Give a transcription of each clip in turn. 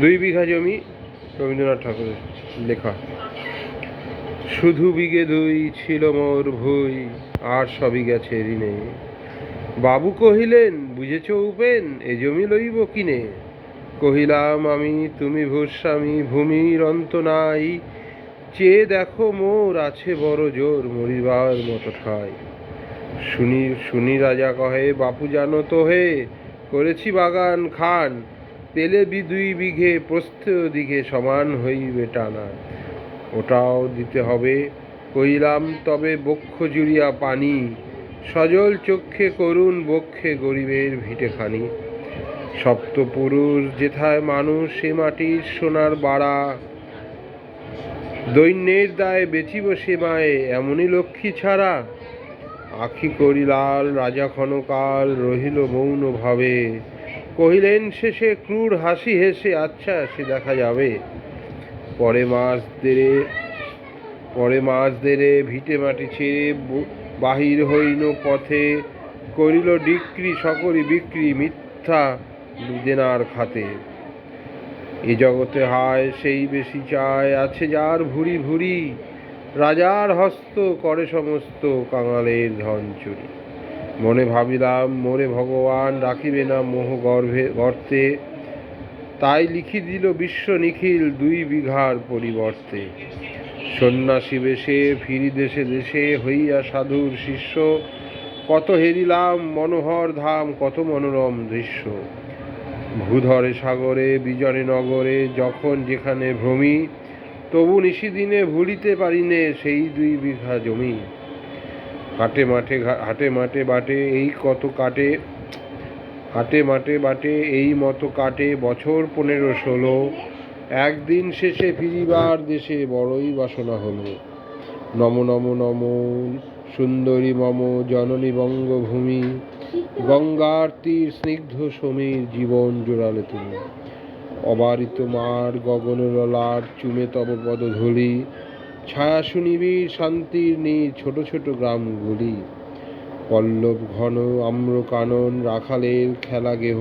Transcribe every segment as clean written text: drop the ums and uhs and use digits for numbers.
দুই বিঘা জমি, রবীন্দ্রনাথ ঠাকুরের লেখা। শুধু বিঘে দুই ছিল মোর ভুই, আর সবই গেছে ঋণে। বাবু কহিলেন, বুঝেছ উপেন, এ জমি লইব কিনে? কহিলাম আমি, তুমি ভূস্বামী, ভূমির অন্ত নাই। চেয়ে দেখো মোর আছে বড় জোর, মরিবার মতো ঠাই। শুনি শুনি রাজা কহে, বাপু জানো তো হে, করেছি বাগান খান। পেলে দুই বিঘে প্রস্থ দিকে সমান হইবে টানা। ওটাও দিতে হবে। কইলাম তবে বক্ষ জুড়িয়া পানি, সজল চক্ষে করুণ বক্ষে গরিবের ভিটেখানি। সপ্তপুরুষ যেথায় মানুষ, সে মাটির সোনার বাড়া। দৈন্যের দায়ে বেচিব সে মায়ে, এমনই লক্ষ্মী ছাড়া। আখি করি লাল, রাজা ক্ষণকাল রহিল মৌন ভাবে। কহিলেন শেষে ক্রূর হাসি হেসে, আচ্ছা সে দেখা যাবে। পরে মাস দেরে ভিটে মাটি ছেড়ে বাহির হইল পথে। করিল ডিক্রি সকলই বিক্রি, মিথ্যা দেনার খাতে। এ জগতে হায় সেই বেশি চায়, আছে যার ভুরি ভুরি। রাজার হস্ত করে সমস্ত, কাঙালের ধন চুরি। মনে ভাবিলাম, মোরে ভগবান রাখিবে না মোহ গর্তে। তাই লিখি দিল বিশ্ব নিখিল, দুই বিঘার পরিবর্তে। সন্ন্যাসী বেশে ফিরি দেশে দেশে, হইয়া সাধুর শিষ্য। কত হেরিলাম মনোহর ধাম, কত মনোরম দৃশ্য। ভূধরে সাগরে বিজনে নগরে, যখন যেখানে ভ্রমি। তবু নিশিদিনে ভুলিতে পারিনে সেই দুই বিঘা জমি। হাটে মাঠে বাটে এই কত কাটে, হাটে মাঠে বাটে এই মতো কাটে বছর 15-16। একদিন শেষে ফিরিবার দেশে বড়ই বাসনা হলো। নম নম নম সুন্দরী মম জননী বঙ্গভূমি। গঙ্গার তীর স্নিগ্ধ সমীর, জীবন জোড়ালে তুমি। অবারিত মার গগন ললাট, চুমে তব পদধূলি। ছায়া সুনিবিড় শান্তির নীর, ছোট ছোট গ্রামগুলি। পল্লব ঘন আম্র কানন, রাখালের খেলা গেহ।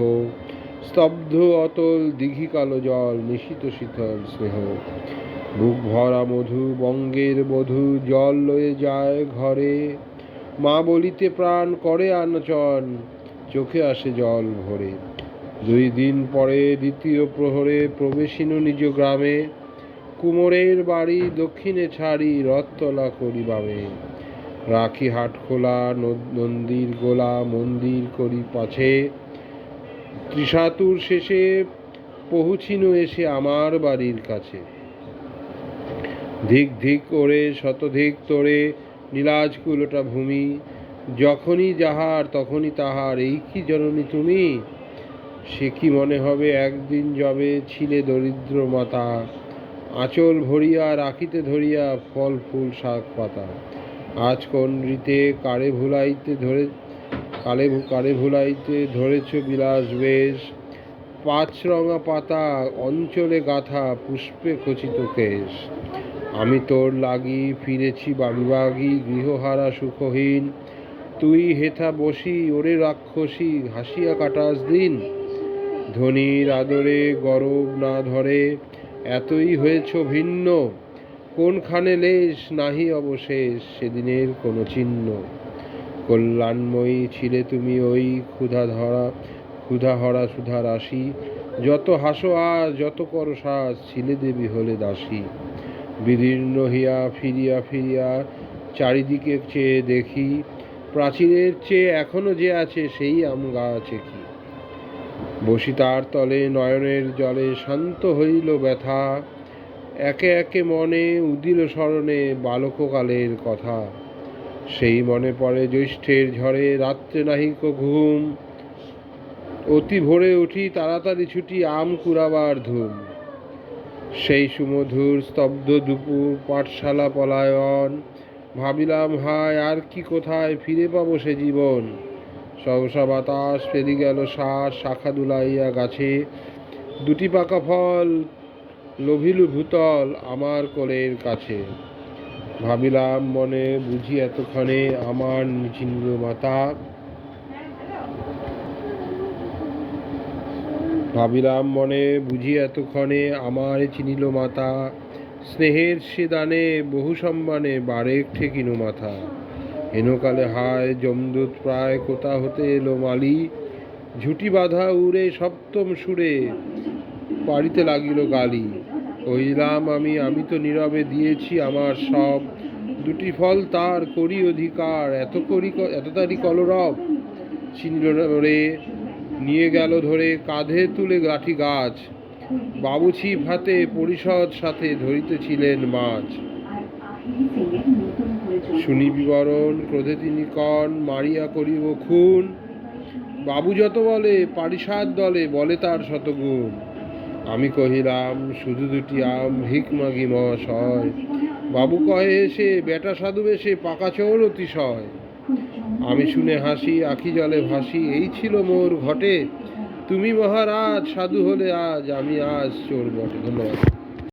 স্তব্ধ অতল দিঘি কালো জল, নিশীত শীতল স্নেহ। বুক ভরা মধু বঙ্গের বধূ, জল লয়ে যায় ঘরে। মা বলিতে প্রাণ করে আনচন, চোখে আসে জল ভরে। 2 দিন পরে দ্বিতীয় প্রহরে প্রবেশিনু নিজ গ্রামে। কুমোরের বাড়ি দক্ষিণে ছাড়ি, রথতলা করি বামে। রাখি হাট খোলা, নন্দীর গোলা, মন্দির করি পাছে। ত্রিশাতুর শেষে পৌঁছিনু এসে আমার বাড়ির কাছে। ধিক ধিক ওরে শতধিক তোরে, নীলাজ কুলোটা ভূমি। যখনই যাহার তখনই তাহার, এই কি জননী তুমি? সে কি মনে হবে একদিন যবে ছিলে দরিদ্র মাতা। আঁচল ভরিয়া রাখিতে ধরিয়া ফল ফুল শাক পাতা। আজ কোন রীতে কারে ভুলাইতে ধরেছ বিলাস বেশ। 5 রঙা পাতা অঞ্চলে গাথা, পুষ্পে খচিত কেশ। আমি তোর লাগি ফিরেছি বিভাগী, গৃহহারা সুখহীন। তুই হেথা বসি ওরে রাক্ষসী, হাসিয়া কাটাস দিন। ধনীর আদরে গরব না ধরে, এতই হয়েছ ভিন্ন। কোনখানে লেশ নাহি অবশেষ, সেদিনের কোনো চিহ্ন। কল্যাণময়ী ছিলে তুমি ওই ক্ষুধাহরা সুধা রাশি। যত হাসো আজ, যত কর সাজ, ছিলে দেবী হলে দাসী। বিদীর্ণ হিয়া ফিরিয়া ফিরিয়া চারিদিকে চেয়ে দেখি, প্রাচীরের চেয়ে এখনো যে আছে সেই আম গাছে কি। বসি তার তলে নয়নের জলে, শান্ত হইল ব্যথা। একে একে মনে উদিল স্মরণে বালককালের কথা। সেই মনে পড়ে জ্যৈষ্ঠের ঝড়ে, রাত্রে নাহিক ঘুম। অতি ভোরে উঠি তাড়াতাড়ি ছুটি, আম কুড়াবার ধুম। সেই সুমধুর স্তব্ধ দুপুর, পাঠশালা পলায়ন। ভাবিলাম হায় আর কি কোথায় ফিরে পাবো সে জীবন। সহসা বাতাস ফেরি গেল শ্বাস, শাখা দুলাইয়া গাছে। 2টি পাকা ফল লোভিলু ভূতল আমার কোলের কাছে। ভাবিলাম মনে, বুঝি এতক্ষণে আমার নিচিন্ন মাতা। ভাবিলাম মনে, বুঝি এতক্ষণে আমার চিনিল মাতা, স্নেহের সে দানে বহু সম্মানে বারেক ঠেকিনু মাথা। হেনকালে হায় যমদূত প্রায় কোথা হতে এলো মালি, ঝুটি বাঁধা উড়ে সপ্তম সুরে পাড়িতে লাগিল গালি। কহিলাম আমি তো নীরবে দিয়েছি আমার সব, দুটি ফল তার করি অধিকার, এত তারি কলরব। চিনিল রে, নিয়ে গেল ধরে কাঁধে তুলে লাঠি গাছ, বাবুছি ভাতে পরিষদ সাথে ধরিতেছিলেন মাছ। শুনি বিবরণ, ক্রোধে তিনি কন মারিয়া করিব খুন, বাবু যত বলে পারিষদ দলে বলে তার শতগুণ। আমি কহিলাম শুধু দুটি আম ভিক মাগি মহাশয়, বাবু কহে এসে বেটা সাধু বেশে পাকা চোর অতিশয়। আমি শুনে হাসি, আখি জলে ভাসি, এই ছিল মোর ঘটে, তুমি মহারাজ সাধু হলে আজ, আমি আজ চোর বটে। ধন্যবাদ।